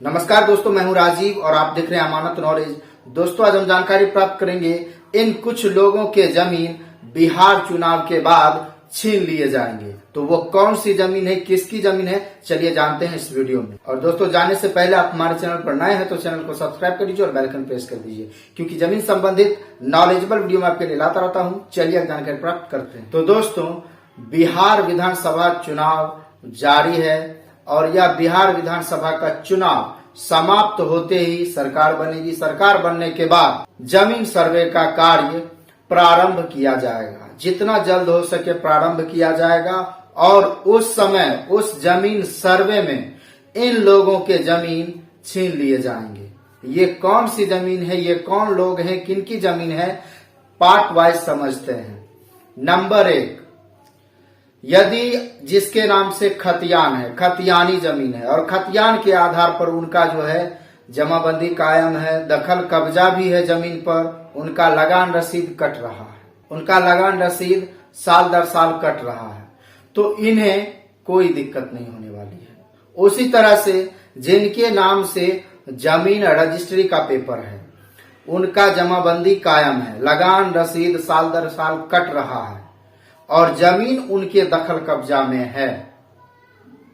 नमस्कार दोस्तों, मैं हूं राजीव और आप देख रहे हैं अमानत नॉलेज। दोस्तों, आज हम जानकारी प्राप्त करेंगे इन कुछ लोगों के जमीन बिहार चुनाव के बाद छीन लिए जाएंगे। तो वो कौन सी जमीन है, किसकी जमीन है, चलिए जानते हैं इस वीडियो में। और दोस्तों, जाने से पहले आप हमारे चैनल पर नए हैं तो चैनल को सब्सक्राइब कर लीजिए और बेल आइकन प्रेस कर दीजिए, क्योंकि जमीन संबंधित नॉलेजेबल वीडियो मैं आपके लिए लाता रहता हूँ। चलिए जानकारी प्राप्त करते हैं। तो दोस्तों, बिहार विधानसभा चुनाव जारी है और यह बिहार विधानसभा का चुनाव समाप्त होते ही सरकार बनेगी। सरकार बनने के बाद जमीन सर्वे का कार्य प्रारंभ किया जाएगा, जितना जल्द हो सके प्रारंभ किया जाएगा। और उस समय उस जमीन सर्वे में इन लोगों के जमीन छीन लिए जाएंगे। ये कौन सी जमीन है, ये कौन लोग हैं, किनकी जमीन है, पार्ट वाइज समझते हैं। नंबर 1, यदि जिसके नाम से खतियान है, खतियानी जमीन है और खतियान के आधार पर उनका जो है जमाबंदी कायम है, दखल कब्जा भी है जमीन पर, उनका लगान रसीद कट रहा है, उनका लगान रसीद साल दर साल कट रहा है, तो इन्हें कोई दिक्कत नहीं होने वाली है। उसी तरह से जिनके नाम से जमीन रजिस्ट्री का पेपर है, उनका जमाबंदी कायम है, लगान रसीद साल दर साल कट रहा है और जमीन उनके दखल कब्जा में है,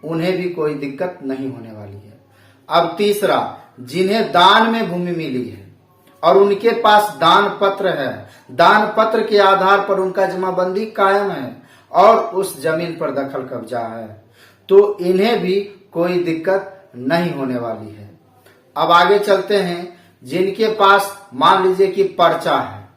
उन्हें भी कोई दिक्कत नहीं होने वाली है। अब तीसरा, जिन्हें दान में भूमि मिली है और उनके पास दान पत्र है, दान पत्र के आधार पर उनका जमाबंदी कायम है और उस जमीन पर दखल कब्जा है, तो इन्हें भी कोई दिक्कत नहीं होने वाली है। अब आगे चलते हैं। जिनके पास मान लीजिए कि पर्चा है,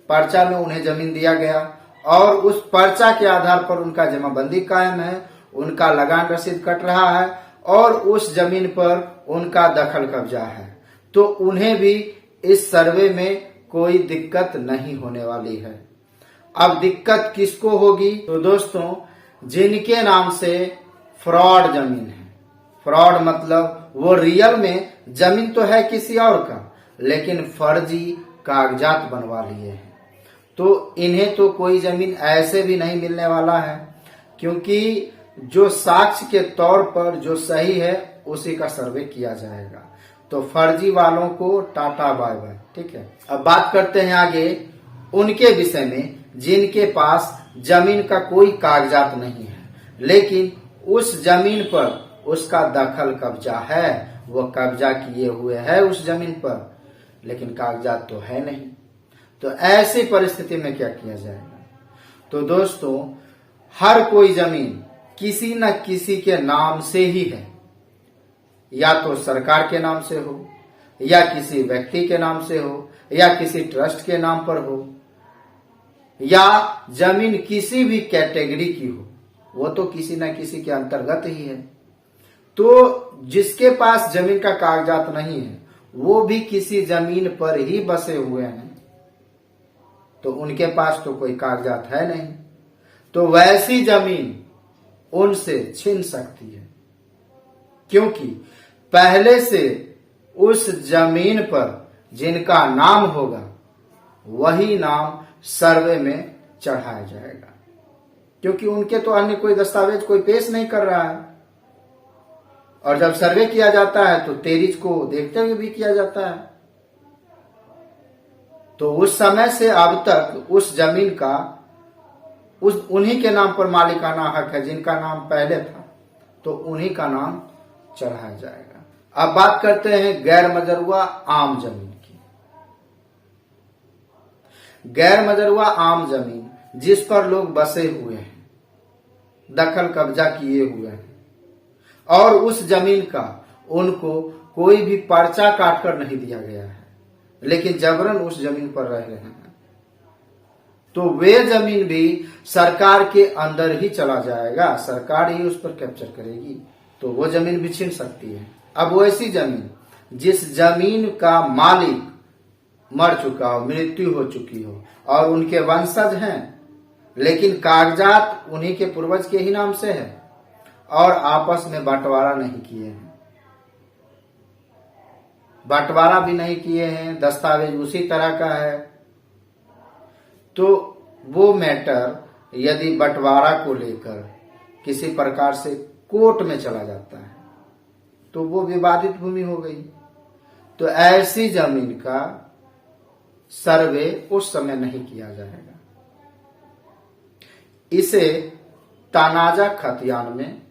पर्चा में उन्हें जमीन दिया गया और उस पर्चा के आधार पर उनका जमाबंदी कायम है, उनका लगान रसीद कट रहा है और उस जमीन पर उनका दखल कब्जा है, तो उन्हें भी इस सर्वे में कोई दिक्कत नहीं होने वाली है। अब दिक्कत किसको होगी? तो दोस्तों, जिनके नाम से फ्रॉड जमीन है, फ्रॉड मतलब वो रियल में जमीन तो है किसी और का, लेकिन फर्जी कागजात बनवा लिए हैं, तो इन्हें तो कोई जमीन ऐसे भी नहीं मिलने वाला है, क्योंकि जो साक्ष्य के तौर पर जो सही है उसी का सर्वे किया जाएगा। तो फर्जी वालों को टाटा बाय बाय। ठीक है, अब बात करते हैं आगे उनके विषय में जिनके पास जमीन का कोई कागजात नहीं है, लेकिन उस जमीन पर उसका दखल कब्जा है, वो कब्जा किए हुए है उस जमीन पर, लेकिन कागजात तो है नहीं। तो ऐसी परिस्थिति में क्या किया जाएगा? तो दोस्तों, हर कोई जमीन किसी न किसी के नाम से ही है, या तो सरकार के नाम से हो, या किसी व्यक्ति के नाम से हो, या किसी ट्रस्ट के नाम पर हो, या जमीन किसी भी कैटेगरी की हो, वो तो किसी न किसी के अंतर्गत ही है। तो जिसके पास जमीन का कागजात नहीं है वो भी किसी जमीन पर ही बसे हुए हैं, तो उनके पास तो कोई कागजात है नहीं, तो वैसी जमीन उनसे छीन सकती है, क्योंकि पहले से उस जमीन पर जिनका नाम होगा वही नाम सर्वे में चढ़ाया जाएगा, क्योंकि उनके तो अन्य कोई दस्तावेज कोई पेश नहीं कर रहा है। और जब सर्वे किया जाता है तो तेरीज को देखते हुए भी किया जाता है, तो उस समय से अब तक उस जमीन का उन्हीं के नाम पर मालिकाना हक है, जिनका नाम पहले था तो उन्हीं का नाम चढ़ाया जाएगा। अब बात करते हैं गैर मजरूआ आम जमीन की। गैर मजरूआ आम जमीन जिस पर लोग बसे हुए हैं, दखल कब्जा किए हुए हैं और उस जमीन का उनको कोई भी पर्चा काटकर नहीं दिया गया है, लेकिन जबरन उस जमीन पर रह रहे हैं, तो वे जमीन भी सरकार के अंदर ही चला जाएगा, सरकार ही उस पर कैप्चर करेगी, तो वो जमीन भी छीन सकती है। अब वो ऐसी जमीन जिस जमीन का मालिक मर चुका हो, मृत्यु हो चुकी हो और उनके वंशज हैं, लेकिन कागजात उन्हीं के पूर्वज के ही नाम से है और आपस में बंटवारा नहीं किए हैं, बंटवारा भी नहीं किए हैं, दस्तावेज उसी तरह का है, तो वो मैटर यदि बंटवारा को लेकर किसी प्रकार से कोर्ट में चला जाता है तो वो विवादित भूमि हो गई। तो ऐसी जमीन का सर्वे उस समय नहीं किया जाएगा। इसे तनाजा खतियान में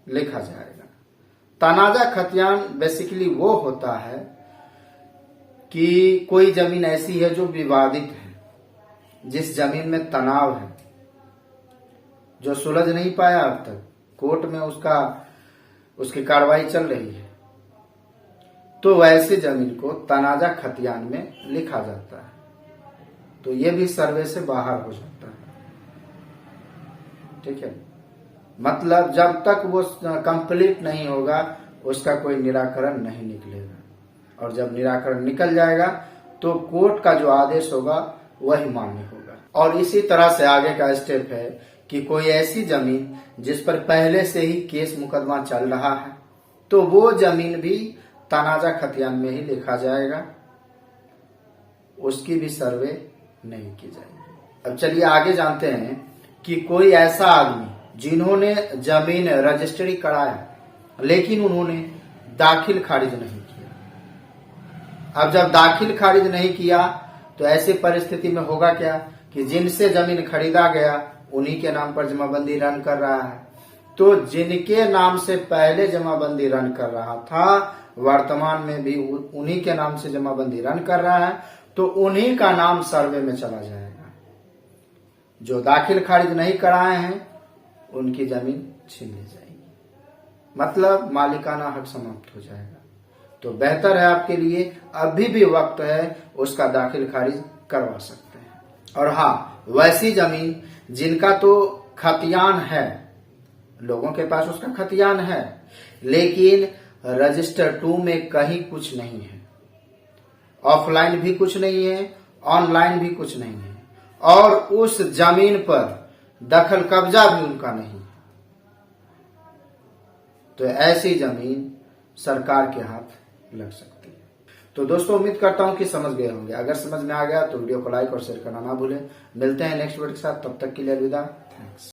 लिखा जाएगा। तनाजा खतियान बेसिकली वो होता है कि कोई जमीन ऐसी है जो विवादित है, जिस जमीन में तनाव है, जो सुलझ नहीं पाया अब तक, कोर्ट में उसकी कार्रवाई चल रही है, तो वैसे जमीन को तनाजा खतियान में लिखा जाता है। तो ये भी सर्वे से बाहर हो जाता है। ठीक है, मतलब जब तक वो कंप्लीट नहीं होगा उसका कोई निराकरण नहीं निकलेगा, और जब निराकरण निकल जाएगा तो कोर्ट का जो आदेश होगा वही मान्य होगा। और इसी तरह से आगे का स्टेप है कि कोई ऐसी जमीन जिस पर पहले से ही केस मुकदमा चल रहा है, तो वो जमीन भी तनाजा खतियान में ही लिखा जाएगा, उसकी भी सर्वे नहीं की जाएगी। अब चलिए आगे जानते हैं कि कोई ऐसा आदमी जिन्होंने जमीन रजिस्ट्री कराया लेकिन उन्होंने दाखिल खारिज नहीं किया। अब जब दाखिल खारिज नहीं किया तो ऐसी परिस्थिति में होगा क्या कि जिनसे जमीन खरीदा गया उन्हीं के नाम पर जमाबंदी रन कर रहा है। तो जिनके नाम से पहले जमाबंदी रन कर रहा था वर्तमान में भी उन्हीं के नाम से जमाबंदी रन कर रहा है, तो उन्हीं का नाम सर्वे में चला जाएगा। जो दाखिल खारिज नहीं कराए हैं उनकी जमीन छीन ली जाएगी, मतलब मालिकाना हक समाप्त हो जाएगा। तो बेहतर है आपके लिए, अभी भी वक्त है, उसका दाखिल खारिज करवा सकते हैं। और हाँ, वैसी जमीन जिनका तो खतियान है, लोगों के पास उसका खतियान है, लेकिन रजिस्टर 2 में कहीं कुछ नहीं है, ऑफलाइन भी कुछ नहीं है, ऑनलाइन भी कुछ नहीं है, और उस जमीन पर दखल कब्जा भी उनका नहीं है, तो ऐसी जमीन सरकार के हाथ लग सकती है। तो दोस्तों, उम्मीद करता हूं कि समझ गए होंगे। अगर समझ में आ गया तो वीडियो को लाइक और शेयर करना ना भूलें। मिलते हैं नेक्स्ट वीडियो के साथ, तब तक के लिए अलविदा। थैंक्स।